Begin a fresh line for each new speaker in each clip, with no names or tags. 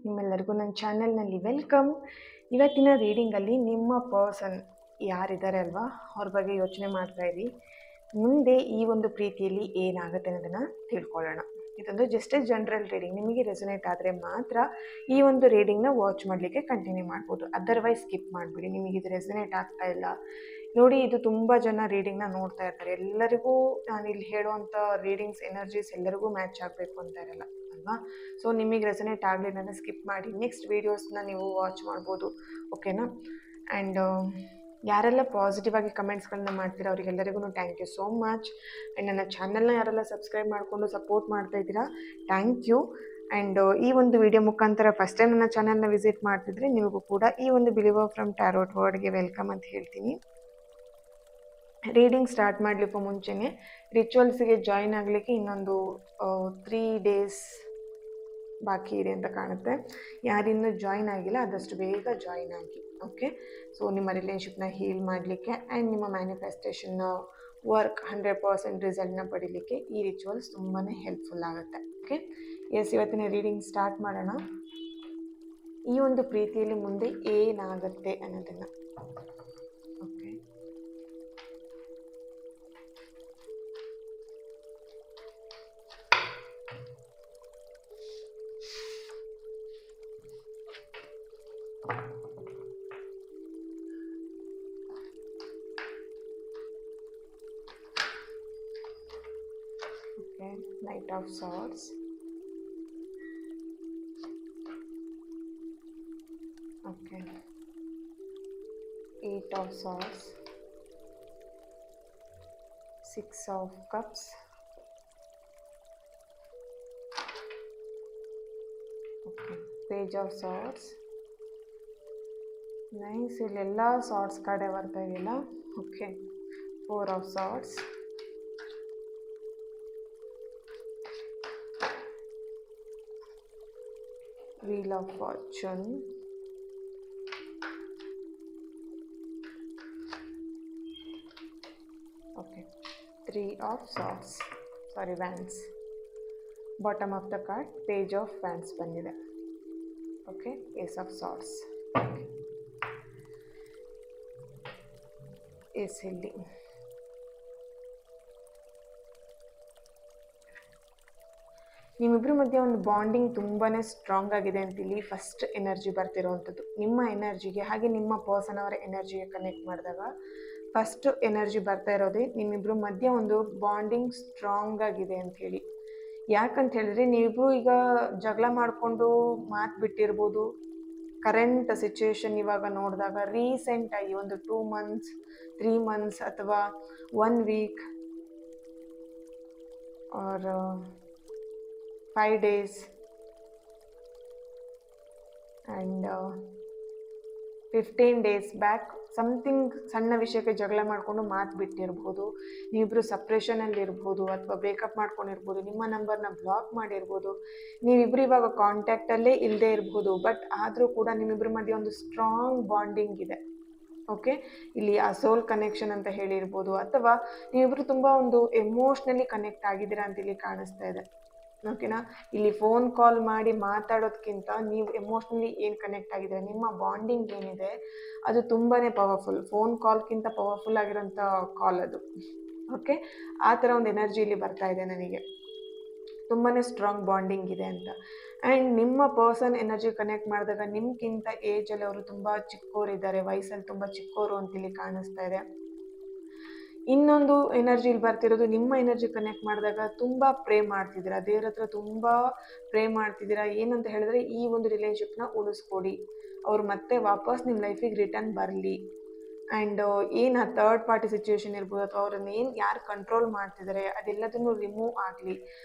ನಿಮ್ಮೆಲ್ಲರಿಗೂ ನನ್ನ ಚಾನಲ್ನಲ್ಲಿ ವೆಲ್ಕಮ್. ಇವತ್ತಿನ ರೀಡಿಂಗಲ್ಲಿ ನಿಮ್ಮ ಪರ್ಸನ್ ಯಾರಿದ್ದಾರೆ ಅಲ್ವಾ ಅವ್ರ ಬಗ್ಗೆ ಯೋಚನೆ ಮಾಡ್ತಾ ಇರಿ. ಮುಂದೆ ಈ ಒಂದು ಪ್ರೀತಿಯಲ್ಲಿ ಏನಾಗುತ್ತೆ ಅನ್ನೋದನ್ನು ತಿಳ್ಕೊಳ್ಳೋಣ. ಇದೊಂದು ಜಸ್ಟ್ ಜನರಲ್ ರೀಡಿಂಗ್. ನಿಮಗೆ ರೆಸೊನೇಟ್ ಆದರೆ ಮಾತ್ರ ಈ ಒಂದು ರೀಡಿಂಗ್ನ ವಾಚ್ ಮಾಡಲಿಕ್ಕೆ ಕಂಟಿನ್ಯೂ ಮಾಡ್ಬೋದು, ಅದರ್ವೈಸ್ ಸ್ಕಿಪ್ ಮಾಡಿಬಿಡಿ. ನಿಮಗೆ ಇದು ರೆಸೊನೇಟ್ ಆಗ್ತಾ ಇಲ್ಲ ನೋಡಿ, ಇದು ತುಂಬ ಜನ ರೀಡಿಂಗ್ನ ನೋಡ್ತಾ ಇರ್ತಾರೆ. ಎಲ್ಲರಿಗೂ ನಾನು ಇಲ್ಲಿ ಹೇಳುವಂಥ ರೀಡಿಂಗ್ಸ್ ಎನರ್ಜೀಸ್ ಎಲ್ಲರಿಗೂ ಮ್ಯಾಚ್ ಆಗಬೇಕು ಅಂತ ಇರಲ್ಲ ಅಲ್ವಾ. ಸೊ ನಿಮಗೆ ರೆಸೊನೇಟ್ ಆಗಲಿಲ್ಲ ಅಂದರೆ ಸ್ಕಿಪ್ ಮಾಡಿ, ನೆಕ್ಸ್ಟ್ ವೀಡಿಯೋಸ್ನ ನೀವು ವಾಚ್ ಮಾಡ್ಬೋದು, ಓಕೆನಾ. ಆ್ಯಂಡ್ ಯಾರೆಲ್ಲ ಪಾಸಿಟಿವ್ ಆಗಿ ಕಮೆಂಟ್ಸ್ಗಳನ್ನ ಮಾಡ್ತೀರಾ ಅವರಿಗೆಲ್ಲರಿಗೂ thank you so much. And ನನ್ನ ಚಾನಲ್ನ ಯಾರೆಲ್ಲ ಸಬ್ಸ್ಕ್ರೈಬ್ ಮಾಡಿಕೊಂಡು ಸಪೋರ್ಟ್ ಮಾಡ್ತಾ ಇದ್ದೀರಾ, ಥ್ಯಾಂಕ್ ಯು. ಆ್ಯಂಡ್ ಈ ಒಂದು ವಿಡಿಯೋ ಮುಖಾಂತರ ಫಸ್ಟ್ ಟೈಮ್ ನನ್ನ ಚಾನಲ್ನ ವಿಸಿಟ್ ಮಾಡ್ತಿದ್ರೆ ನಿಮಗೂ ಕೂಡ ಈ ಒಂದು ಬಿಲೀವರ್ ಫ್ರಮ್ ಟ್ಯಾರೋಟ್ ವರ್ಡ್ಗೆ ವೆಲ್ಕಮ್ ಅಂತ ಹೇಳ್ತೀನಿ. ರೀಡಿಂಗ್ ಸ್ಟಾರ್ಟ್ ಮಾಡಲಿಕ್ಕೂ ಮುಂಚೆನೇ ರಿಚುವಲ್ಸಿಗೆ ಜಾಯಿನ್ ಆಗಲಿಕ್ಕೆ ಇನ್ನೊಂದು 3 days ಬಾಕಿ ಇದೆ ಅಂತ ಕಾಣುತ್ತೆ. ಯಾರಿನ್ನೂ ಜಾಯಿನ್ ಆಗಿಲ್ಲ ಆದಷ್ಟು ಬೇಗ ಜಾಯಿನ್ ಆಗಿ, ಓಕೆ. ಸೊ ನಿಮ್ಮ ರಿಲೇಷನ್ಶಿಪ್ನ ಹೀಲ್ ಮಾಡಲಿಕ್ಕೆ ಆ್ಯಂಡ್ ನಿಮ್ಮ ಮ್ಯಾನಿಫೆಸ್ಟೇಷನ್ನ ವರ್ಕ್ 100% ರಿಸಲ್ಟ್ನ ಪಡೀಲಿಕ್ಕೆ ಈ ರಿಚುವಲ್ಸ್ ತುಂಬಾ ಹೆಲ್ಪ್ಫುಲ್ ಆಗುತ್ತೆ, ಓಕೆ. ಇವತ್ತಿನ ರೀಡಿಂಗ್ ಸ್ಟಾರ್ಟ್ ಮಾಡೋಣ. ಈ ಒಂದು ಪ್ರೀತಿಯಲ್ಲಿ ಮುಂದೆ ಏನಾಗುತ್ತೆ ಅನ್ನೋದನ್ನು, okay. Knight of Swords, okay. 8 of Swords, 6 of Cups, okay. Page of Swords, nice. ಇಲ್ಲೆಲ್ಲ ಸಾರ್ಟ್ಸ್ ಕಾರ್ಡೇ ಬರ್ತಾ ಇದೆಯಲ್ಲ, okay. 4 of Swords, Wheel of Fortune, okay. 3 of Swords, sorry, Wands. Bottom of the card, Page of Wands ಬಂದಿದೆ, okay. Ace of Swords, okay. Ace ಇಲ್ಲಿ ನಿಮ್ಮಿಬ್ಬರ ಮಧ್ಯೆ ಒಂದು bonding ತುಂಬಾ strong ಆಗಿದೆ ಅಂತಿಲ್ಲಿ ಫಸ್ಟ್ ಎನರ್ಜಿ ಬರ್ತಿರೋವಂಥದ್ದು. ನಿಮ್ಮ ಎನರ್ಜಿಗೆ ಹಾಗೆ ನಿಮ್ಮ ಪರ್ಸನ್ ಅವರ ಎನರ್ಜಿಗೆ ಕನೆಕ್ಟ್ ಮಾಡಿದಾಗ ಫಸ್ಟ್ ಎನರ್ಜಿ ಬರ್ತಾ ಇರೋದೇ ನಿಮ್ಮಿಬ್ಬರ ಮಧ್ಯೆ ಒಂದು ಬಾಂಡಿಂಗ್ ಸ್ಟ್ರಾಂಗ್ ಆಗಿದೆ ಅಂಥೇಳಿ. ಯಾಕಂತ ಹೇಳಿದ್ರೆ ನೀವಿಬ್ಬರು ಈಗ ಜಗಳ ಮಾಡಿಕೊಂಡು ಮಾತು ಬಿಟ್ಟಿರ್ಬೋದು. ಕರೆಂಟ್ ಸಿಚುವೇಶನ್ ಇವಾಗ ನೋಡಿದಾಗ ರೀಸೆಂಟಾಗಿ ಒಂದು 2 months 3 months ಅಥವಾ 1 week or 5 days and 15 days back something ಸಣ್ಣ ವಿಷಯಕ್ಕೆ ಜಗಳ ಮಾಡಿಕೊಂಡು ಮಾತು ಬಿಟ್ಟಿರ್ಬೋದು. ನೀವಿಬ್ಬರು ಸಪ್ರೇಷನಲ್ಲಿ ಇರ್ಬೋದು ಅಥವಾ ಬ್ರೇಕಪ್ ಮಾಡ್ಕೊಂಡಿರ್ಬೋದು, ನಿಮ್ಮ ನಂಬರ್ನ ಬ್ಲಾಕ್ ಮಾಡಿರ್ಬೋದು, ನೀವಿಬ್ಬರು ಇವಾಗ ಕಾಂಟ್ಯಾಕ್ಟಲ್ಲೇ ಇಲ್ಲದೆ ಇರ್ಬೋದು. ಬಟ್ ಆದರೂ ಕೂಡ ನಿಮ್ಮಿಬ್ಬರ ಮಧ್ಯೆ ಒಂದು ಸ್ಟ್ರಾಂಗ್ ಬಾಂಡಿಂಗ್ ಇದೆ, ಓಕೆ. ಇಲ್ಲಿ ಆ ಸೋಲ್ ಕನೆಕ್ಷನ್ ಅಂತ ಹೇಳಿರ್ಬೋದು ಅಥವಾ ನೀವಿಬ್ಬರು ತುಂಬ ಒಂದು ಎಮೋಷ್ನಲಿ ಕನೆಕ್ಟ್ ಆಗಿದ್ದೀರಾ ಅಂತ ಇಲ್ಲಿ ಕಾಣಿಸ್ತಾ ಇದೆ, ಓಕೆನಾ. ಇಲ್ಲಿ ಫೋನ್ ಕಾಲ್ ಮಾಡಿ ಮಾತಾಡೋದಕ್ಕಿಂತ ನೀವು ಎಮೋಷ್ನಲಿ ಏನು ಕನೆಕ್ಟ್ ಆಗಿದ್ದೀರಾ, ನಿಮ್ಮ ಬಾಂಡಿಂಗ್ ಏನಿದೆ ಅದು ತುಂಬಾ ಪವರ್ಫುಲ್. ಫೋನ್ ಕಾಲ್ಗಿಂತ ಪವರ್ಫುಲ್ ಆಗಿರೋಂಥ ಕಾಲ್ ಅದು, ಓಕೆ. ಆ ಥರ ಒಂದು ಎನರ್ಜಿ ಇಲ್ಲಿ ಬರ್ತಾ ಇದೆ ನನಗೆ, ತುಂಬಾ ಸ್ಟ್ರಾಂಗ್ ಬಾಂಡಿಂಗ್ ಇದೆ ಅಂತ. ಆ್ಯಂಡ್ ನಿಮ್ಮ ಪರ್ಸನ್ ಎನರ್ಜಿ ಕನೆಕ್ಟ್ ಮಾಡಿದಾಗ ನಿಮ್ಗಿಂತ ಏಜಲ್ಲಿ ಅವರು ತುಂಬ ಚಿಕ್ಕವರಿದ್ದಾರೆ, ವಯಸ್ಸಲ್ಲಿ ತುಂಬ ಚಿಕ್ಕವರು ಅಂತೇಳಿ ಕಾಣಿಸ್ತಾ ಇದೆ. ಇನ್ನೊಂದು ಎನರ್ಜಿಲಿ ಬರ್ತಿರೋದು ನಿಮ್ಮ ಎನರ್ಜಿ ಕನೆಕ್ಟ್ ಮಾಡಿದಾಗ ತುಂಬ ಪ್ರೇ ಮಾಡ್ತಿದ್ದೀರಾ, ದೇವ್ರ ಹತ್ರ ತುಂಬ ಪ್ರೇ ಮಾಡ್ತಿದ್ದೀರಾ. ಏನಂತ ಹೇಳಿದ್ರೆ ಈ ಒಂದು ರಿಲೇಷನ್ಶಿಪ್ನ ಉಳಿಸ್ಕೊಡಿ, ಅವ್ರು ಮತ್ತೆ ವಾಪಸ್ ನಿಮ್ಮ ಲೈಫಿಗೆ ರಿಟರ್ನ್ ಬರಲಿ. ಆ್ಯಂಡ್ ಏನು ಆ ಥರ್ಡ್ ಪಾರ್ಟಿ ಸಿಚುವೇಶನ್ ಇರ್ಬೋದು ಅಥವಾ ಅವ್ರನ್ನ ಏನು ಯಾರು ಕಂಟ್ರೋಲ್ ಮಾಡ್ತಿದ್ದಾರೆ ಅದೆಲ್ಲದನ್ನು ರಿಮೂವ್ ಆಗಲಿ,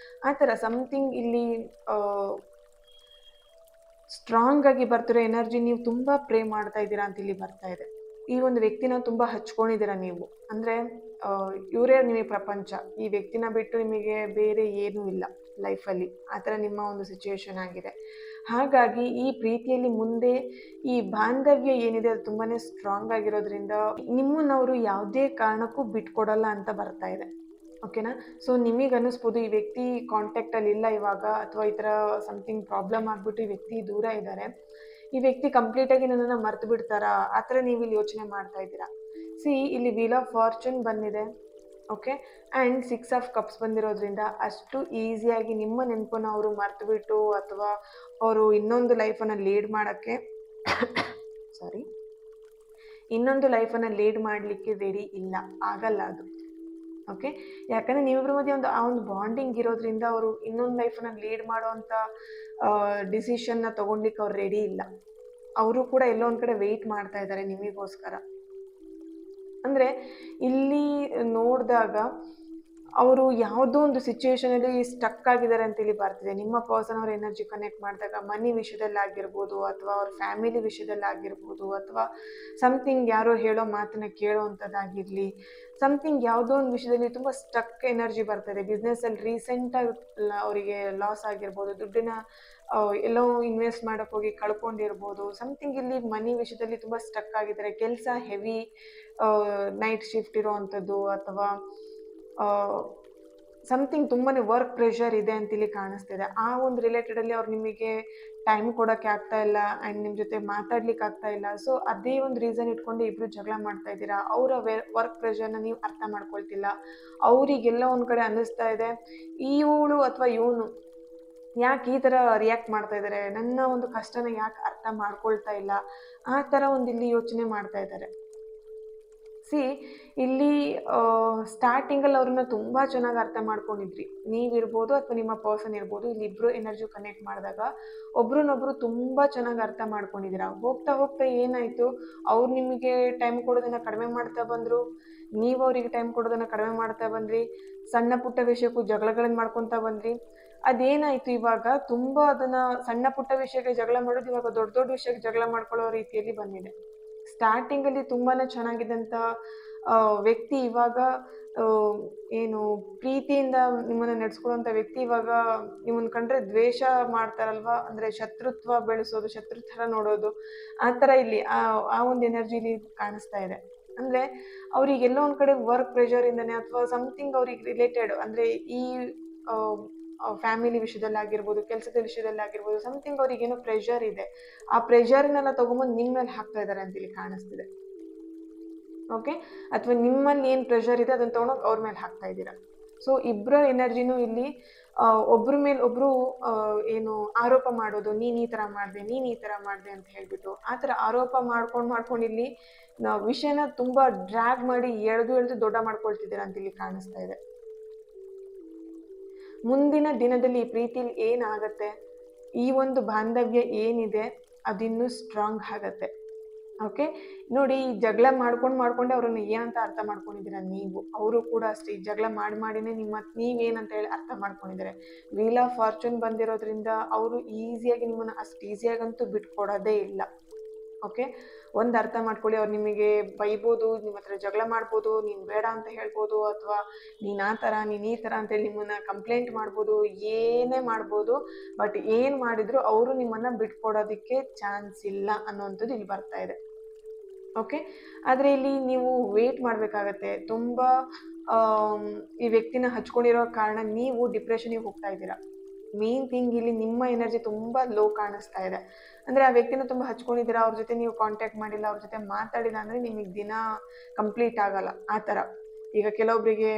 ಆ ಥರ ಸಮಥಿಂಗ್ ಇಲ್ಲಿ ಸ್ಟ್ರಾಂಗ್ ಆಗಿ ಬರ್ತಿರೋ ಎನರ್ಜಿ. ನೀವು ತುಂಬ ಪ್ರೇ ಮಾಡ್ತಾ ಇದ್ದೀರಾ ಅಂತ ಇಲ್ಲಿ ಬರ್ತಾ ಇದೆ. ಈ ಒಂದು ವ್ಯಕ್ತಿನ ತುಂಬ ಹಚ್ಕೊಂಡಿದ್ದೀರಾ ನೀವು, ಅಂದರೆ ಇವರೇ ನಿಮಗೆ ಪ್ರಪಂಚ, ಈ ವ್ಯಕ್ತಿನ ಬಿಟ್ಟು ನಿಮಗೆ ಬೇರೆ ಏನೂ ಇಲ್ಲ ಲೈಫಲ್ಲಿ, ಆ ಥರ ನಿಮ್ಮ ಒಂದು ಸಿಚುವೇಶನ್ ಆಗಿದೆ. ಹಾಗಾಗಿ ಈ ಪ್ರೀತಿಯಲ್ಲಿ ಮುಂದೆ ಈ ಬಾಂಧವ್ಯ ಏನಿದೆ ಅದು ತುಂಬಾ ಸ್ಟ್ರಾಂಗ್ ಆಗಿರೋದ್ರಿಂದ ನಿಮ್ಮನ್ನವರು ಯಾವುದೇ ಕಾರಣಕ್ಕೂ ಬಿಟ್ಕೊಡಲ್ಲ ಅಂತ ಬರ್ತಾ ಇದೆ, ಓಕೆನಾ. ಸೊ ನಿಮಗೆ ಅನ್ನಿಸ್ಬೋದು ಈ ವ್ಯಕ್ತಿ ಕಾಂಟ್ಯಾಕ್ಟಲ್ಲಿ ಇಲ್ಲ ಇವಾಗ, ಅಥವಾ ಈ ಥರ ಸಮಥಿಂಗ್ ಪ್ರಾಬ್ಲಮ್ ಆಗಿಬಿಟ್ಟು ಈ ವ್ಯಕ್ತಿ ದೂರ ಇದ್ದಾರೆ, ಈ ವ್ಯಕ್ತಿ ಕಂಪ್ಲೀಟಾಗಿ ನನ್ನನ್ನು ಮರ್ತು ಬಿಡ್ತಾರಾ, ಆ ಥರ ನೀವು ಇಲ್ಲಿ ಯೋಚನೆ ಮಾಡ್ತಾ ಇದ್ದೀರಾ. ಸಿ, ಇಲ್ಲಿ ವೀಲ್ ಆಫ್ ಫಾರ್ಚೂನ್ ಬಂದಿದೆ, ಓಕೆ, ಆ್ಯಂಡ್ 6 ಆಫ್ ಕಪ್ಸ್ ಬಂದಿರೋದ್ರಿಂದ ಅಷ್ಟು ಈಸಿಯಾಗಿ ನಿಮ್ಮ ನೆನಪನ್ನು ಅವರು ಮರ್ತು ಬಿಟ್ಟು ಅಥವಾ ಅವರು ಇನ್ನೊಂದು ಲೈಫನ್ನು ಲೀಡ್ ಮಾಡೋಕ್ಕೆ ಸಾರಿ ಇನ್ನೊಂದು ಲೈಫನ್ನು ಲೀಡ್ ಮಾಡಲಿಕ್ಕೆ ರೆಡಿ ಇಲ್ಲ, ಆಗಲ್ಲ ಅದು. ಓಕೆ, ಯಾಕಂದರೆ ನೀವಿಬ್ಬರ ಮಧ್ಯೆ ಆ ಒಂದು ಬಾಂಡಿಂಗ್ ಇರೋದ್ರಿಂದ ಅವರು ಇನ್ನೊಂದು ಲೈಫನ್ನು ಲೀಡ್ ಮಾಡೋವಂಥ ಡಿಸಿಷನ್ನ ತೊಗೊಳ್ಲಿಕ್ಕೆ ಅವ್ರು ರೆಡಿ ಇಲ್ಲ. ಅವರು ಕೂಡ ಎಲ್ಲೋ ಒಂದು ಕಡೆ ವೆಯ್ಟ್ ಮಾಡ್ತಾ ಇದ್ದಾರೆ ನಿಮಗೋಸ್ಕರ. ಅಂದರೆ ಇಲ್ಲಿ ನೋಡಿದಾಗ ಅವರು ಯಾವುದೋ ಒಂದು ಸಿಚುವೇಶನಲ್ಲಿ ಸ್ಟಕ್ ಆಗಿದ್ದಾರೆ ಅಂತ ಇಲ್ಲಿ ಬರ್ತಿದೆ. ನಿಮ್ಮ ಪರ್ಸನ್ ಅವ್ರ ಎನರ್ಜಿ ಕನೆಕ್ಟ್ ಮಾಡಿದಾಗ ಮನಿ ವಿಷಯದಲ್ಲಿ ಆಗಿರ್ಬೋದು, ಅಥವಾ ಅವ್ರ ಫ್ಯಾಮಿಲಿ ವಿಷಯದಲ್ಲಿ ಆಗಿರ್ಬೋದು, ಅಥವಾ ಸಮಥಿಂಗ್ ಯಾರೋ ಹೇಳೋ ಮಾತನ್ನ ಕೇಳೋ ಅಂಥದ್ದಾಗಿರಲಿ, ಸಮಥಿಂಗ್ ಯಾವುದೋ ಒಂದು ವಿಷಯದಲ್ಲಿ ತುಂಬ ಸ್ಟಕ್ ಎನರ್ಜಿ ಬರ್ತಾಯಿದೆ. ಬಿಸ್ನೆಸ್ಸಲ್ಲಿ ರೀಸೆಂಟಾಗಿ ಅವರಿಗೆ ಲಾಸ್ ಆಗಿರ್ಬೋದು, ದುಡ್ಡಿನ ಎಲ್ಲೋ ಇನ್ವೆಸ್ಟ್ ಮಾಡೋಕ್ಕೆ ಹೋಗಿ ಕಳ್ಕೊಂಡಿರ್ಬೋದು, ಸಮಥಿಂಗ್ ಇಲ್ಲಿ ಮನಿ ವಿಷಯದಲ್ಲಿ ತುಂಬ ಸ್ಟಕ್ ಆಗಿದ್ದಾರೆ. ಕೆಲಸ ಹೆವಿ ನೈಟ್ ಶಿಫ್ಟ್ ಇರೋ ಅಂಥದ್ದು, ಅಥವಾ ಸಮಥಿಂಗ್ ತುಂಬಾ ವರ್ಕ್ ಪ್ರೆಷರ್ ಇದೆ ಅಂತ ಇಲ್ಲಿ ಕಾಣಿಸ್ತಿದೆ. ಆ ಒಂದು ರಿಲೇಟೆಡಲ್ಲಿ ಅವ್ರು ನಿಮಗೆ ಟೈಮ್ ಕೊಡೋಕ್ಕೆ ಆಗ್ತಾ ಇಲ್ಲ, ಆ್ಯಂಡ್ ನಿಮ್ಮ ಜೊತೆ ಮಾತಾಡ್ಲಿಕ್ಕೆ ಆಗ್ತಾ ಇಲ್ಲ. ಸೊ ಅದೇ ಒಂದು ರೀಸನ್ ಇಟ್ಕೊಂಡು ಇಬ್ಬರು ಜಗಳ ಮಾಡ್ತಾ ಇದ್ದೀರಾ. ಅವರ ವರ್ಕ್ ಪ್ರೆಷರ್ನ ನೀವು ಅರ್ಥ ಮಾಡ್ಕೊಳ್ತಿಲ್ಲ. ಅವರಿಗೆಲ್ಲ ಒಂದು ಕಡೆ ಅನ್ನಿಸ್ತಾ ಇದೆ, ಇವಳು ಅಥವಾ ಇವನು ಯಾಕೆ ಈ ಥರ ರಿಯಾಕ್ಟ್ ಮಾಡ್ತಾ ಇದ್ದಾರೆ, ನನ್ನ ಒಂದು ಕಷ್ಟನ ಯಾಕೆ ಅರ್ಥ ಮಾಡ್ಕೊಳ್ತಾ ಇಲ್ಲ, ಆ ಥರ ಒಂದು ಇಲ್ಲಿ ಯೋಚನೆ ಮಾಡ್ತಾ ಇದ್ದಾರೆ. ಸಿ, ಇಲ್ಲಿ ಸ್ಟಾರ್ಟಿಂಗಲ್ಲಿ ಅವ್ರನ್ನ ತುಂಬ ಚೆನ್ನಾಗಿ ಅರ್ಥ ಮಾಡ್ಕೊಂಡಿದ್ರಿ, ನೀವಿರ್ಬೋದು ಅಥವಾ ನಿಮ್ಮ ಪರ್ಸನ್ ಇರ್ಬೋದು. ಇಲ್ಲಿ ಇಬ್ಬರು ಎನರ್ಜಿ ಕನೆಕ್ಟ್ ಮಾಡಿದಾಗ ಒಬ್ರನ್ನೊಬ್ರು ತುಂಬ ಚೆನ್ನಾಗಿ ಅರ್ಥ ಮಾಡ್ಕೊಂಡಿದ್ದೀರಾ. ಹೋಗ್ತಾ ಹೋಗ್ತಾ ಏನಾಯಿತು, ಅವ್ರು ನಿಮಗೆ ಟೈಮ್ ಕೊಡೋದನ್ನು ಕಡಿಮೆ ಮಾಡ್ತಾ ಬಂದರು, ನೀವು ಅವರಿಗೆ ಟೈಮ್ ಕೊಡೋದನ್ನು ಕಡಿಮೆ ಮಾಡ್ತಾ ಬಂದ್ರಿ, ಸಣ್ಣ ಪುಟ್ಟ ವಿಷಯಕ್ಕೂ ಜಗಳಗಳನ್ನು ಮಾಡ್ಕೊತಾ ಬಂದ್ರಿ. ಅದೇನಾಯಿತು, ಇವಾಗ ತುಂಬ ಅದನ್ನು ಸಣ್ಣ ಪುಟ್ಟ ವಿಷಯಕ್ಕೆ ಜಗಳ ಮಾಡೋದು ಇವಾಗ ದೊಡ್ಡ ದೊಡ್ಡ ವಿಷಯಕ್ಕೆ ಜಗಳ ಮಾಡ್ಕೊಳ್ಳೋ ರೀತಿಯಲ್ಲಿ ಬಂದಿದೆ. ಸ್ಟಾರ್ಟಿಂಗಲ್ಲಿ ತುಂಬಾ ಚೆನ್ನಾಗಿದ್ದಂಥ ವ್ಯಕ್ತಿ ಇವಾಗ ಏನು ಪ್ರೀತಿಯಿಂದ ನಿಮ್ಮನ್ನು ನಡೆಸ್ಕೊಳ್ಳೋಂಥ ವ್ಯಕ್ತಿ ಇವಾಗ ನಿಮ್ಮನ್ನು ಕಂಡ್ರೆ ದ್ವೇಷ ಮಾಡ್ತಾರಲ್ವ, ಅಂದರೆ ಶತ್ರುತ್ವ ಬೆಳೆಸೋದು, ಶತ್ರು ಥರ ನೋಡೋದು, ಆ ಥರ ಇಲ್ಲಿ ಆ ಒಂದು ಎನರ್ಜಿಲಿ ಕಾಣಿಸ್ತಾ ಇದೆ. ಅಂದರೆ ಅವರಿಗೆಲ್ಲೋ ಒಂದು ಕಡೆ ವರ್ಕ್ ಪ್ರೆಷರಿಂದನೇ ಅಥವಾ ಸಮಥಿಂಗ್ ಅವ್ರಿಗೆ ರಿಲೇಟೆಡ್, ಅಂದರೆ ಈ ಫ್ಯಾಮಿಲಿ ವಿಷಯದಲ್ಲಾಗಿರ್ಬೋದು, ಕೆಲಸದ ವಿಷಯದಲ್ಲಾಗಿರ್ಬೋದು, ಸಮಥಿಂಗ್ ಅವ್ರಿಗೇನೋ ಪ್ರೆಷರ್ ಇದೆ. ಆ ಪ್ರೆಷರ್ನೆಲ್ಲ ತೊಗೊಂಬಂದು ನಿಮ್ಮ ಮೇಲೆ ಹಾಕ್ತಾ ಇದ್ದಾರೆ ಅಂತೇಳಿ ಕಾಣಿಸ್ತಿದೆ. ಓಕೆ, ಅಥವಾ ನಿಮ್ಮಲ್ಲಿ ಏನು ಪ್ರೆಷರ್ ಇದೆ ಅದನ್ನು ತೊಗೊಂಡೋಗಿ ಅವ್ರ ಮೇಲೆ ಹಾಕ್ತಾ ಇದ್ದೀರಾ. ಸೊ ಇಬ್ಬರ ಎನರ್ಜಿನೂ ಇಲ್ಲಿ ಒಬ್ಬರ ಮೇಲೆ ಒಬ್ಬರು ಏನು ಆರೋಪ ಮಾಡೋದು, ನೀನು ಈ ಥರ ಮಾಡಿದೆ, ನೀನು ಈ ಥರ ಮಾಡಿದೆ ಅಂತ ಹೇಳಿಬಿಟ್ಟು ಆ ಥರ ಆರೋಪ ಮಾಡ್ಕೊಂಡು ಇಲ್ಲಿ ವಿಷಯನ ತುಂಬ ಡ್ರ್ಯಾಗ್ ಮಾಡಿ ಎಳೆದು ದೊಡ್ಡ ಮಾಡ್ಕೊಳ್ತಿದ್ದೀರಾ ಅಂತ ಇಲ್ಲಿ ಕಾಣಿಸ್ತಾ ಇದೆ. ಮುಂದಿನ ದಿನದಲ್ಲಿ ಈ ಪ್ರೀತಿಲಿ ಏನಾಗತ್ತೆ, ಈ ಒಂದು ಬಾಂಧವ್ಯ ಏನಿದೆ ಅದಿನ್ನೂ ಸ್ಟ್ರಾಂಗ್ ಆಗತ್ತೆ. ಓಕೆ, ನೋಡಿ, ಈ ಜಗಳ ಮಾಡ್ಕೊಂಡೆ ಅವ್ರನ್ನ ಏನಂತ ಅರ್ಥ ಮಾಡ್ಕೊಂಡಿದ್ದೀರಾ ನೀವು. ಅವರು ಕೂಡ ಅಷ್ಟೇ ಈ ಜಗಳ ಮಾಡಿನೇ ನೀವೇನಂತ ಹೇಳಿ ಅರ್ಥ ಮಾಡ್ಕೊಂಡಿದ್ದಾರೆ. ವೀಲ್ ಆಫ್ ಫಾರ್ಚೂನ್ ಬಂದಿರೋದ್ರಿಂದ ಅವರು ಈಸಿಯಾಗಿ ನಿಮ್ಮನ್ನು ಅಷ್ಟು ಈಸಿಯಾಗಂತೂ ಬಿಟ್ಕೊಡೋದೇ ಇಲ್ಲ. ಓಕೆ, ಒಂದು ಅರ್ಥ ಮಾಡ್ಕೊಳ್ಳಿ, ಅವ್ರು ನಿಮಗೆ ಬೈಬೋದು, ನಿಮ್ಮ ಹತ್ರ ಜಗಳ ಮಾಡ್ಬೋದು, ನೀನು ಬೇಡ ಅಂತ ಹೇಳ್ಬೋದು, ಅಥವಾ ನೀನು ಆ ಥರ ನೀನು ಈ ಥರ ಅಂತೇಳಿ ನಿಮ್ಮನ್ನು ಕಂಪ್ಲೇಂಟ್ ಮಾಡ್ಬೋದು, ಏನೇ ಮಾಡ್ಬೋದು. ಬಟ್ ಏನು ಮಾಡಿದ್ರು ಅವರು ನಿಮ್ಮನ್ನು ಬಿಟ್ಕೊಡೋದಕ್ಕೆ ಚಾನ್ಸ್ ಇಲ್ಲ ಅನ್ನೋವಂಥದ್ದು ಇಲ್ಲಿ ಬರ್ತಾ ಇದೆ. ಓಕೆ, ಆದರೆ ಇಲ್ಲಿ ನೀವು ವೇಟ್ ಮಾಡಬೇಕಾಗತ್ತೆ. ತುಂಬ ಈ ವ್ಯಕ್ತಿನ ಹಚ್ಕೊಂಡಿರೋ ಕಾರಣ ನೀವು ಡಿಪ್ರೆಷನಿಗೆ ಹೋಗ್ತಾ ಇದ್ದೀರಾ. ಮೇನ್ ಥಿಂಗ್ ಇಲ್ಲಿ ನಿಮ್ಮ ಎನರ್ಜಿ ತುಂಬ ಲೋ ಕಾಣಿಸ್ತಾ ಇದೆ. ಅಂದರೆ ಆ ವ್ಯಕ್ತಿನ ತುಂಬ ಹಚ್ಕೊಂಡಿದ್ದೀರಾ, ಅವ್ರ ಜೊತೆ ನೀವು ಕಾಂಟ್ಯಾಕ್ಟ್ ಮಾಡಿಲ್ಲ, ಅವ್ರ ಜೊತೆ ಮಾತಾಡಿಲ್ಲ ಅಂದರೆ ನಿಮಗೆ ದಿನ ಕಂಪ್ಲೀಟ್ ಆಗಲ್ಲ. ಆ ಥರ ಈಗ ಕೆಲವೊಬ್ಬರಿಗೆ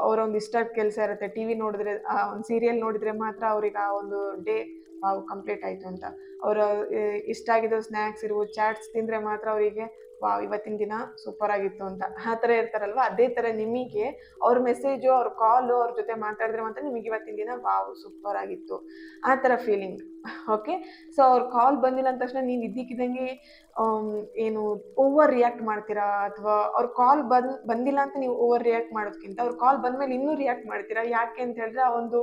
ಅವರ ಒಂದು ಇಷ್ಟ ಕೆಲಸ ಇರುತ್ತೆ, ಟಿ ವಿ ನೋಡಿದ್ರೆ, ಒಂದು ಸೀರಿಯಲ್ ನೋಡಿದರೆ ಮಾತ್ರ ಅವ್ರಿಗೆ ಆ ಒಂದು ಡೇ ಕಂಪ್ಲೀಟ್ ಆಯಿತು ಅಂತ. ಅವರ ಇಷ್ಟ ಆಗಿದ್ದು ಸ್ನ್ಯಾಕ್ಸ್ ಇರ್ಬೋದು, ಚಾಟ್ಸ್ ತಿಂದರೆ ಮಾತ್ರ ಅವರಿಗೆ ಇವತ್ತಿನ ದಿನ ಸೂಪರ್ ಆಗಿತ್ತು ಅಂತ. ಆ ಥರ ಇರ್ತಾರಲ್ವ, ಅದೇ ಥರ ನಿಮಗೆ ಅವ್ರ ಮೆಸೇಜು, ಅವ್ರ ಕಾಲು, ಅವ್ರ ಜೊತೆ ಮಾತಾಡಿದ್ರೆ ಮಾತ್ರ ನಿಮಗೆ ಇವತ್ತಿನ ದಿನ ಸೂಪರ್ ಆಗಿತ್ತು, ಆ ಥರ ಫೀಲಿಂಗ್. ಓಕೆ, ಸೊ ಅವ್ರ ಕಾಲ್ ಬಂದಿಲ್ಲ ಅಂದ ತಕ್ಷಣ ನೀವು ಇದ್ದಕ್ಕಿದ್ದಂಗೆ ಏನು ಓವರ್ ರಿಯಾಕ್ಟ್ ಮಾಡ್ತೀರಾ, ಅಥವಾ ಅವ್ರ ಕಾಲ್ ಬಂದಿಲ್ಲ ಅಂತ ನೀವು ಓವರ್ ರಿಯಾಕ್ಟ್ ಮಾಡೋದಕ್ಕಿಂತ ಅವ್ರ ಕಾಲ್ ಬಂದಮೇಲೆ ಇನ್ನೂ ರಿಯಾಕ್ಟ್ ಮಾಡ್ತೀರಾ. ಯಾಕೆ ಅಂತ ಹೇಳಿದ್ರೆ ಆ ಒಂದು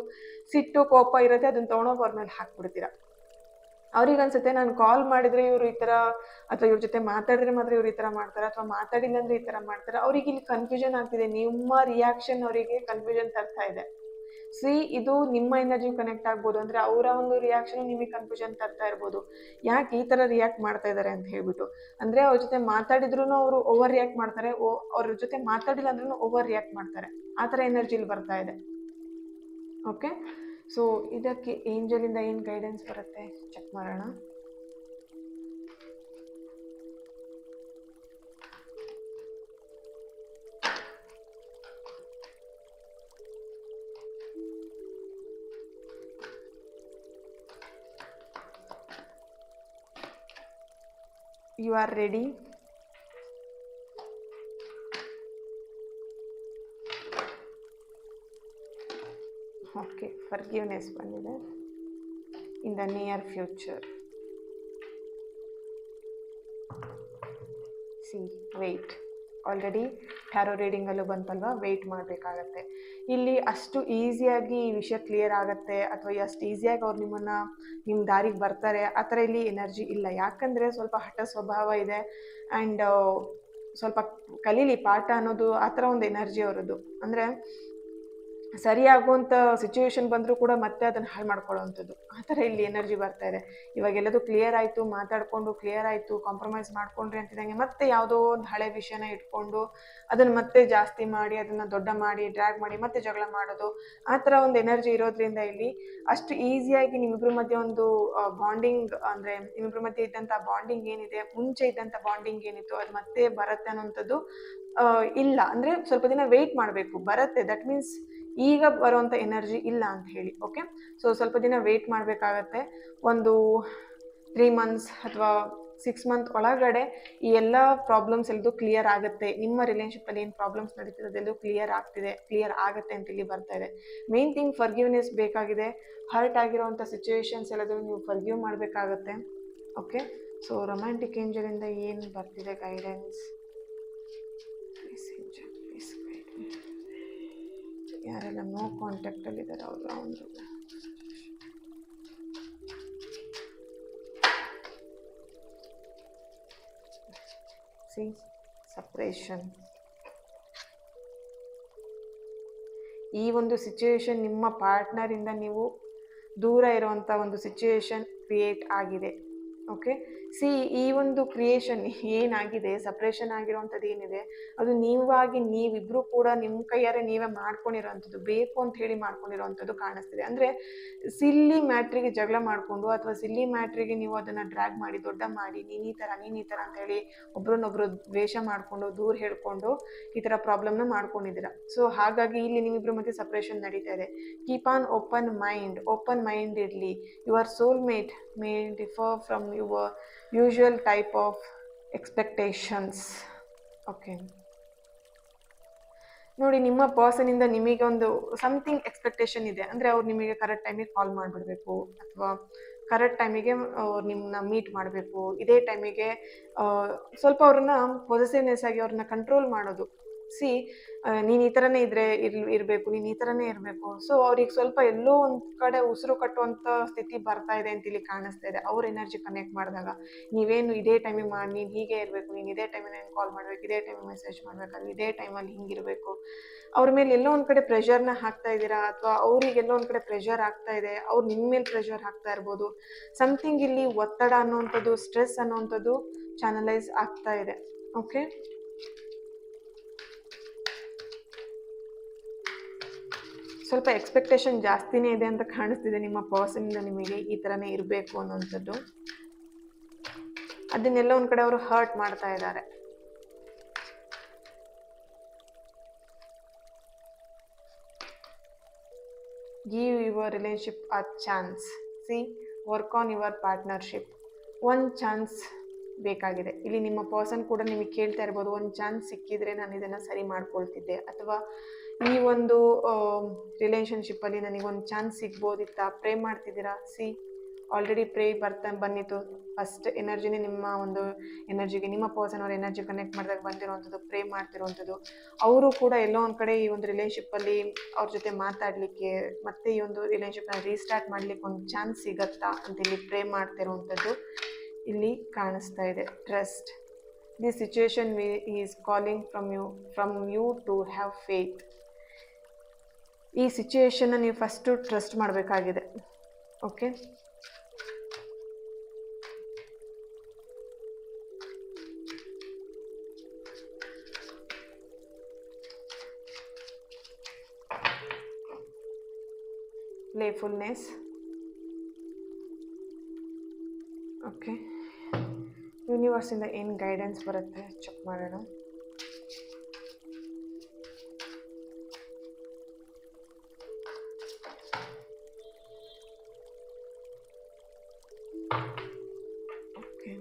ಸಿಟ್ಟು ಕೋಪ ಇರುತ್ತೆ, ಅದನ್ನು ತೊಗೊಂಡೋಗಿ ಅವ್ರ ಮೇಲೆ ಹಾಕ್ಬಿಡ್ತೀರಾ. ಅವ್ರಿಗೆ ಅನ್ಸುತ್ತೆ, ನಾನು ಕಾಲ್ ಮಾಡಿದ್ರೆ ಇವರು ಈ ಥರ, ಅಥವಾ ಇವ್ರ ಜೊತೆ ಮಾತಾಡಿದ್ರೆ ಮಾತ್ರ ಇವ್ರು ಈ ಥರ ಮಾಡ್ತಾರೆ, ಅಥವಾ ಮಾತಾಡಿಲ್ಲ ಅಂದ್ರೆ ಈ ಥರ ಮಾಡ್ತಾರೆ. ಅವ್ರಿಗೆ ಇಲ್ಲಿ ಕನ್ಫ್ಯೂಷನ್ ಆಗ್ತಿದೆ, ನಿಮ್ಮ ರಿಯಾಕ್ಷನ್ ಅವರಿಗೆ ಕನ್ಫ್ಯೂಷನ್ ತರ್ತಾ ಇದೆ. ಇದು ನಿಮ್ಮ ಎನರ್ಜಿ ಕನೆಕ್ಟ್ ಆಗ್ಬೋದು, ಅಂದ್ರೆ ಅವರ ಒಂದು ರಿಯಾಕ್ಷನ್ ನಿಮಗೆ ಕನ್ಫ್ಯೂಷನ್ ತರ್ತಾ ಇರ್ಬೋದು, ಯಾಕೆ ಈ ತರ ರಿಯಾಕ್ಟ್ ಮಾಡ್ತಾ ಇದ್ದಾರೆ ಅಂತ ಹೇಳ್ಬಿಟ್ಟು. ಅಂದ್ರೆ ಅವ್ರ ಜೊತೆ ಮಾತಾಡಿದ್ರು ಅವರು ಓವರ್ ರಿಯಾಕ್ಟ್ ಮಾಡ್ತಾರೆ, ಅವ್ರ ಜೊತೆ ಮಾತಾಡಿಲ್ಲ ಅಂದ್ರೂ ಓವರ್ ರಿಯಾಕ್ಟ್ ಮಾಡ್ತಾರೆ. ಆ ಥರ ಎನರ್ಜಿಲಿ ಬರ್ತಾ ಇದೆ. ಓಕೆ, ಸೊ ಇದಕ್ಕೆ ಏಂಜಲಿಂದ ಏನು ಗೈಡೆನ್ಸ್ ಬರುತ್ತೆ ಚೆಕ್ ಮಾಡೋಣ. You are ready. Okay, forgiveness ಬಂದಿದೆ. In the near future. See, wait. Already tarot ರೀಡಿಂಗಲ್ಲೂ ಬಂತಲ್ವಾ, ವೆಯ್ಟ್ ಮಾಡಬೇಕಾಗತ್ತೆ. ಇಲ್ಲಿ ಅಷ್ಟು ಈಸಿಯಾಗಿ ಈ ವಿಷಯ ಕ್ಲಿಯರ್ ಆಗುತ್ತೆ ಅಥವಾ ಅಷ್ಟು ಈಸಿಯಾಗಿ ಅವ್ರು ನಿಮ್ಮ ದಾರಿಗೆ ಬರ್ತಾರೆ ಆ ಥರ ಇಲ್ಲಿ ಎನರ್ಜಿ ಇಲ್ಲ. ಯಾಕಂದರೆ ಸ್ವಲ್ಪ ಹಠ ಸ್ವಭಾವ ಇದೆ ಆ್ಯಂಡ್ ಸ್ವಲ್ಪ ಕಲೀಲಿ ಪಾಠ ಅನ್ನೋದು ಆ ಥರ ಒಂದು ಎನರ್ಜಿ ಅವರದ್ದು. ಅಂದರೆ ಸರಿಯಾಗುವಂಥ ಸಿಚುವೇಶನ್ ಬಂದರೂ ಕೂಡ ಮತ್ತೆ ಅದನ್ನು ಹಾಳು ಮಾಡ್ಕೊಳ್ಳೋವಂಥದ್ದು, ಆ ಥರ ಇಲ್ಲಿ ಎನರ್ಜಿ ಬರ್ತಾ ಇದೆ. ಇವಾಗೆಲ್ಲದು ಕ್ಲಿಯರ್ ಆಯಿತು, ಮಾತಾಡಿಕೊಂಡು ಕ್ಲಿಯರ್ ಆಯಿತು, ಕಾಂಪ್ರಮೈಸ್ ಮಾಡ್ಕೊಂಡ್ರಿ ಅಂತಿದ್ದಂಗೆ ಮತ್ತೆ ಯಾವುದೋ ಒಂದು ಹಳೆ ವಿಷಯನ ಇಟ್ಕೊಂಡು ಅದನ್ನು ಮತ್ತೆ ಜಾಸ್ತಿ ಮಾಡಿ ಅದನ್ನು ದೊಡ್ಡ ಮಾಡಿ ಡ್ರ್ಯಾಗ್ ಮಾಡಿ ಮತ್ತೆ ಜಗಳ ಮಾಡೋದು, ಆ ಥರ ಒಂದು ಎನರ್ಜಿ ಇರೋದ್ರಿಂದ ಇಲ್ಲಿ ಅಷ್ಟು ಈಸಿಯಾಗಿ ನಿಮ್ಮಿಬ್ಬರ ಮಧ್ಯೆ ಒಂದು ಬಾಂಡಿಂಗ್, ಅಂದರೆ ನಿಮ್ಮಿಬ್ಬರ ಮಧ್ಯೆ ಇದ್ದಂಥ ಬಾಂಡಿಂಗ್ ಏನಿದೆ, ಮುಂಚೆ ಇದ್ದಂಥ ಬಾಂಡಿಂಗ್ ಏನಿತ್ತು ಅದು ಮತ್ತೆ ಬರುತ್ತೆ ಅನ್ನೋಂಥದ್ದು ಇಲ್ಲ. ಅಂದರೆ ಸ್ವಲ್ಪ ದಿನ ವೆಯ್ಟ್ ಮಾಡಬೇಕು, ಬರುತ್ತೆ. ದಟ್ ಮೀನ್ಸ್ ಈಗ ಬರುವಂಥ ಎನರ್ಜಿ ಇಲ್ಲ ಅಂತ ಹೇಳಿ. ಓಕೆ, ಸೊ ಸ್ವಲ್ಪ ದಿನ ವೆಯ್ಟ್ ಮಾಡಬೇಕಾಗತ್ತೆ. ಒಂದು 3 months ಅಥವಾ 6 months ಒಳಗಡೆ ಈ ಎಲ್ಲ ಪ್ರಾಬ್ಲಮ್ಸ್ ಎಲ್ಲದು ಕ್ಲಿಯರ್ ಆಗುತ್ತೆ. ನಿಮ್ಮ ರಿಲೇಶನ್ಶಿಪ್ಪಲ್ಲಿ ಏನು ಪ್ರಾಬ್ಲಮ್ಸ್ ನಡೀತಿರೋದೆಲ್ಲೂ ಕ್ಲಿಯರ್ ಆಗುತ್ತೆ ಅಂತ ಇಲ್ಲಿ ಬರ್ತಾ ಇದೆ. ಮೇನ್ ಥಿಂಗ್ ಫರ್ಗಿವ್ನೆಸ್ ಬೇಕಾಗಿದೆ. ಹರ್ಟ್ ಆಗಿರೋವಂಥ ಸಿಚುವೇಶನ್ಸ್ ಎಲ್ಲದೂ ನೀವು ಫರ್ಗಿವ್ ಮಾಡಬೇಕಾಗತ್ತೆ. ಓಕೆ, ಸೊ ರೊಮ್ಯಾಂಟಿಕ್ ಏಂಜಲಿಂದ ಏನು ಬರ್ತಿದೆ ಗೈಡೆನ್ಸ್? ಯಾರೆಲ್ಲ ನೋ ಕಾಂಟ್ಯಾಕ್ಟಲ್ಲಿದ್ದಾರೆ ಅವರು ಸಪ್ರೇಷನ್. ಈ ಒಂದು ಸಿಚುವೇಶನ್ ನಿಮ್ಮ ಪಾರ್ಟ್ನರಿಂದ ನೀವು ದೂರ ಇರುವಂಥ ಒಂದು ಸಿಚುವೇಶನ್ ಕ್ರಿಯೇಟ್ ಆಗಿದೆ. ಓಕೆ, ಈ ಒಂದು ಕ್ರಿಯೇಷನ್ ಏನಾಗಿದೆ, ಸಪ್ರೇಷನ್ ಆಗಿರೋವಂಥದ್ದು ಏನಿದೆ, ಅದು ನೀವಿಬ್ರು ಕೂಡ ನಿಮ್ಮ ಕೈಯಾರೆ ನೀವೇ ಮಾಡ್ಕೊಂಡಿರೋವಂಥದ್ದು, ಬೇಕು ಅಂತ ಹೇಳಿ ಮಾಡ್ಕೊಂಡಿರೋವಂಥದ್ದು ಕಾಣಿಸ್ತಿದೆ. ಅಂದರೆ ಸಿಲ್ಲಿ ಮ್ಯಾಟ್ರಿಗೆ ಜಗಳ ಮಾಡಿಕೊಂಡು ಅಥವಾ ಸಿಲ್ಲಿ ಮ್ಯಾಟ್ರಿಗೆ ನೀವು ಅದನ್ನು ಡ್ರ್ಯಾಗ್ ಮಾಡಿ ದೊಡ್ಡ ಮಾಡಿ ನೀನು ಈ ಥರ ಅಂತ ಹೇಳಿ ಒಬ್ರನ್ನೊಬ್ರು ದ್ವೇಷ ಮಾಡಿಕೊಂಡು ದೂರ ಹೇಳ್ಕೊಂಡು ಈ ಥರ ಪ್ರಾಬ್ಲಮ್ನ ಮಾಡ್ಕೊಂಡಿದ್ದೀರಾ. ಸೊ ಹಾಗಾಗಿ ಇಲ್ಲಿ ನಿಮ್ಮಿಬ್ರ ಮಧ್ಯೆ ಸಪ್ರೇಷನ್ ನಡೀತಾ ಇದೆ. ಕೀಪ್ ಆನ್ ಓಪನ್ ಮೈಂಡ್ ಇರಲಿ. Your soulmate May differ from your usual type of expectations. Okay, ನೋಡಿ, ನಿಮ್ಮ ಪರ್ಸನಿಂದ ನಿಮಗೆ ಒಂದು ಸಮಥಿಂಗ್ ಎಕ್ಸ್ಪೆಕ್ಟೇಷನ್ ಇದೆ. ಅಂದರೆ ಅವ್ರು ನಿಮಗೆ ಕರೆಕ್ಟ್ ಟೈಮಿಗೆ ಕಾಲ್ ಮಾಡಿಬಿಡ್ಬೇಕು ಅಥವಾ ಕರೆಕ್ಟ್ ಟೈಮಿಗೆ ನಿಮ್ಮನ್ನ ಮೀಟ್ ಮಾಡಬೇಕು, ಇದೇ ಟೈಮಿಗೆ ಸ್ವಲ್ಪ ಅವ್ರನ್ನ ಪೊಸೆಸಿವ್ನೆಸ್ ಆಗಿ ಅವ್ರನ್ನ ಕಂಟ್ರೋಲ್ ಮಾಡೋದು. ನೀನು ಈ ಥರನೇ ಇರಬೇಕು, ನೀನು ಈ ಥರನೇ ಇರಬೇಕು. ಸೊ ಅವ್ರಿಗೆ ಸ್ವಲ್ಪ ಎಲ್ಲೋ ಒಂದು ಕಡೆ ಉಸಿರು ಕಟ್ಟುವಂಥ ಸ್ಥಿತಿ ಬರ್ತಾ ಇದೆ ಅಂತ ಇಲ್ಲಿ ಕಾಣಿಸ್ತಾ ಇದೆ. ಅವ್ರ ಎನರ್ಜಿ ಕನೆಕ್ಟ್ ಮಾಡಿದಾಗ ನೀವೇನು ಇದೇ ಟೈಮಿಗೆ ಮಾಡಿ, ನೀನು ಹೀಗೆ ಇರಬೇಕು, ನೀನು ಇದೇ ಟೈಮಿಗೆ ಕಾಲ್ ಮಾಡಬೇಕು, ಇದೇ ಟೈಮಿಗೆ ಮೆಸೇಜ್ ಮಾಡಬೇಕು, ಇದೇ ಟೈಮಲ್ಲಿ ಹಿಂಗಿರಬೇಕು. ಅವ್ರ ಮೇಲೆ ಎಲ್ಲೋ ಒಂದು ಕಡೆ ಪ್ರೆಷರ್ನ ಹಾಕ್ತಾ ಇದ್ದೀರಾ ಅಥವಾ ಅವ್ರಿಗೆ ಎಲ್ಲೋ ಒಂದು ಕಡೆ ಪ್ರೆಷರ್ ಆಗ್ತಾ ಇದೆ, ಅವ್ರು ನಿಮ್ಮ ಮೇಲೆ ಪ್ರೆಷರ್ ಹಾಕ್ತಾ ಇರ್ಬೋದು. ಸಮಥಿಂಗ್ ಇಲ್ಲಿ ಒತ್ತಡ ಅನ್ನೋವಂಥದ್ದು, ಸ್ಟ್ರೆಸ್ ಅನ್ನೋವಂಥದ್ದು ಚಾನಲೈಸ್ ಆಗ್ತಾ ಇದೆ. ಓಕೆ, ಸ್ವಲ್ಪ ಎಕ್ಸ್ಪೆಕ್ಟೇಷನ್ ಜಾಸ್ತಿನೇ ಇದೆ ಅಂತ ಕಾಣಿಸ್ತಿದೆ ನಿಮ್ಮ ಪರ್ಸನಿಂದ ನಿಮಗೆ ಈ ಥರನೇ ಇರಬೇಕು ಅನ್ನೋಂಥದ್ದು. ಅದನ್ನೆಲ್ಲ ಒಂದು ಕಡೆ ಅವರು ಹರ್ಟ್ ಮಾಡ್ತಾ ಇದ್ದಾರೆ. Give your relationship a chance. Work on your partnership. ಒಂದು ಚಾನ್ಸ್ ಬೇಕಾಗಿದೆ ಇಲ್ಲಿ. ನಿಮ್ಮ ಪರ್ಸನ್ ಕೂಡ ನಿಮಗೆ ಕೇಳ್ತಾ ಇರ್ಬೋದು, ಒಂದು ಚಾನ್ಸ್ ಸಿಕ್ಕಿದ್ರೆ ನಾನು ಇದನ್ನು ಸರಿ ಮಾಡ್ಕೊಳ್ತಿದ್ದೆ, ಅಥವಾ ಈ ಒಂದು ರಿಲೇಶನ್ಶಿಪ್ಪಲ್ಲಿ ನನಗೊಂದು ಚಾನ್ಸ್ ಸಿಗ್ಬೋದಿತ್ತಾ, ಪ್ರೇ ಮಾಡ್ತಿದ್ದೀರಾ. ಆಲ್ರೆಡಿ ಪ್ರೇ ಬಂದಿತ್ತು. ಫಸ್ಟ್ ಎನರ್ಜಿನೇ ನಿಮ್ಮ ಒಂದು ಎನರ್ಜಿಗೆ, ನಿಮ್ಮ ಪರ್ಸನ್ ಅವ್ರ ಎನರ್ಜಿ ಕನೆಕ್ಟ್ ಮಾಡಿದಾಗ ಬಂದಿರುವಂಥದ್ದು, ಪ್ರೇ ಮಾಡ್ತಿರುವಂಥದ್ದು. ಅವರು ಕೂಡ ಎಲ್ಲೋ ಒಂದು ಕಡೆ ಈ ಒಂದು ರಿಲೇಶನ್ಶಿಪ್ಪಲ್ಲಿ ಅವ್ರ ಜೊತೆ ಮಾತಾಡಲಿಕ್ಕೆ ಮತ್ತೆ ಈ ಒಂದು ರಿಲೇಶನ್ಶಿಪ್ನ ರೀಸ್ಟಾರ್ಟ್ ಮಾಡಲಿಕ್ಕೆ ಒಂದು ಚಾನ್ಸ್ ಸಿಗತ್ತಾ ಅಂತ ಇಲ್ಲಿ ಪ್ರೇ ಮಾಡ್ತಿರುವಂಥದ್ದು ಇಲ್ಲಿ ಕಾಣಿಸ್ತಾ ಇದೆ. Trust. This situation is calling from you to have faith. ಈ ಸಿಚುಯೇಷನ್ನ ನೀವು ಫಸ್ಟು ಟ್ರಸ್ಟ್ ಮಾಡಬೇಕಾಗಿದೆ. Okay, playfulness. ಓಕೆ, ಯೂನಿವರ್ಸಿಂದ ಏನು ಗೈಡೆನ್ಸ್ ಬರುತ್ತೆ ಚೆಕ್ ಮಾಡೋಣ. Okay,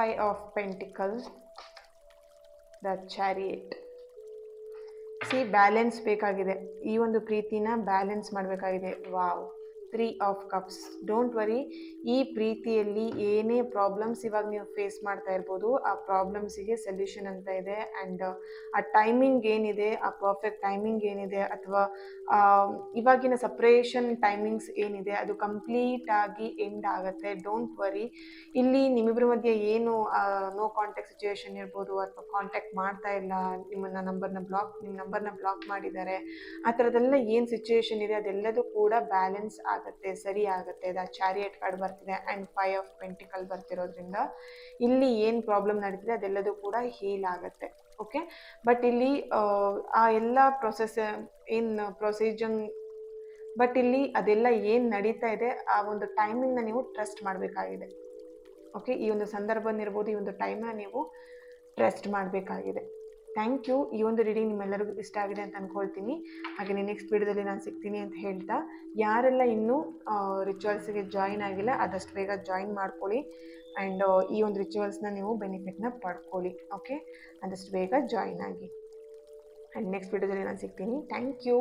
5 of pentacle, the chariot. Balance ಬೇಕಾಗಿದೆ, ಈ ಒಂದು ಪ್ರೀತಿನ ಬ್ಯಾಲೆನ್ಸ್ ಮಾಡಬೇಕಾಗಿದೆ. Wow, 3 of cups. Don't worry, ಈ ಪ್ರೀತಿಯಲ್ಲಿ ಏನೇ ಪ್ರಾಬ್ಲಮ್ಸ್ ಇವಾಗ ನೀವು ಫೇಸ್ ಮಾಡ್ತಾ ಇರ್ಬೋದು, ಆ ಪ್ರಾಬ್ಲಮ್ಸಿಗೆ ಸೊಲ್ಯೂಷನ್ ಅಂತ ಇದೆ. ಆ್ಯಂಡ್ ಆ ಟೈಮಿಂಗ್ ಏನಿದೆ, ಆ ಪರ್ಫೆಕ್ಟ್ ಟೈಮಿಂಗ್ ಏನಿದೆ, ಅಥವಾ ಇವಾಗಿನ ಸಪ್ರೇಷನ್ ಟೈಮಿಂಗ್ಸ್ ಏನಿದೆ, ಅದು ಕಂಪ್ಲೀಟಾಗಿ ಎಂಡ್ ಆಗುತ್ತೆ. ಡೋಂಟ್ ವರಿ, ಇಲ್ಲಿ ನಿಮ್ಮಿಬ್ಬರ ಮಧ್ಯೆ ಏನು ನೋ ಕಾಂಟ್ಯಾಕ್ಟ್ ಸಿಚುವೇಶನ್ ಇರ್ಬೋದು, ಅಥವಾ ಕಾಂಟ್ಯಾಕ್ಟ್ ಮಾಡ್ತಾ ಇಲ್ಲ, ನಿಮ್ಮ ನಂಬರ್ನ ಬ್ಲಾಕ್ ಮಾಡಿದ್ದಾರೆ, ಆ ಥರದ್ದೆಲ್ಲ ಏನು ಸಿಚುವೇಶನ್ ಇದೆ ಅದೆಲ್ಲದೂ ಕೂಡ ಬ್ಯಾಲೆನ್ಸ್ ಆಗುತ್ತೆ, ಸರಿ ಆಗುತ್ತೆ. ದ ಚಾರಿಯಟ್ ಕಾರ್ಡ್ ಬರ್ತಿದೆ ಆ್ಯಂಡ್ 5 ಆಫ್ ಪೆಂಟಿಕಲ್ ಬರ್ತಿರೋದ್ರಿಂದ ಇಲ್ಲಿ ಏನು ಪ್ರಾಬ್ಲಮ್ ನಡೀತಿದೆ ಅದೆಲ್ಲದೂ ಕೂಡ ಹೀಲ್ ಆಗುತ್ತೆ. ಓಕೆ, ಬಟ್ ಇಲ್ಲಿ ಆ ಎಲ್ಲ ಬಟ್ ಇಲ್ಲಿ ಅದೆಲ್ಲ ಏನು ನಡೀತಾ ಇದೆ ಆ ಒಂದು ಟೈಮಿಂಗ್ನ ನೀವು ಟ್ರಸ್ಟ್ ಮಾಡಬೇಕಾಗಿದೆ. ಓಕೆ, ಈ ಒಂದು ಸಂದರ್ಭನ ಇರ್ಬೋದು, ಈ ಒಂದು ಟೈಮ್ನ ನೀವು ಟ್ರಸ್ಟ್ ಮಾಡಬೇಕಾಗಿದೆ. Thank you. ಈ ಒಂದು ರೀಡಿಂಗ್ ನಿಮ್ಮೆಲ್ಲರಿಗೂ ಇಷ್ಟ ಆಗಿದೆ ಅಂತ ಅಂದ್ಕೊಳ್ತೀನಿ. ಹಾಗೆಯೇ ನೆಕ್ಸ್ಟ್ ವಿಡಿಯೋದಲ್ಲಿ ನಾನು ಸಿಗ್ತೀನಿ ಅಂತ ಹೇಳ್ತಾ, ಯಾರೆಲ್ಲ ಇನ್ನೂ ರಿಚುವಲ್ಸ್ಗೆ ಜಾಯಿನ್ ಆಗಿಲ್ಲ ಆದಷ್ಟು ಬೇಗ ಜಾಯಿನ್ ಮಾಡ್ಕೊಳ್ಳಿ. ಆ್ಯಂಡ್ ಈ ಒಂದು ರಿಚುವಲ್ಸ್ನ ನೀವು ಬೆನಿಫಿಟ್ನ ಪಡ್ಕೊಳ್ಳಿ. ಓಕೆ, ಆದಷ್ಟು ಬೇಗ ಜಾಯಿನ್ ಆಗಿ. ಆ್ಯಂಡ್ ನೆಕ್ಸ್ಟ್ ವಿಡಿಯೋದಲ್ಲಿ ನಾನು ಸಿಗ್ತೀನಿ. Thank you.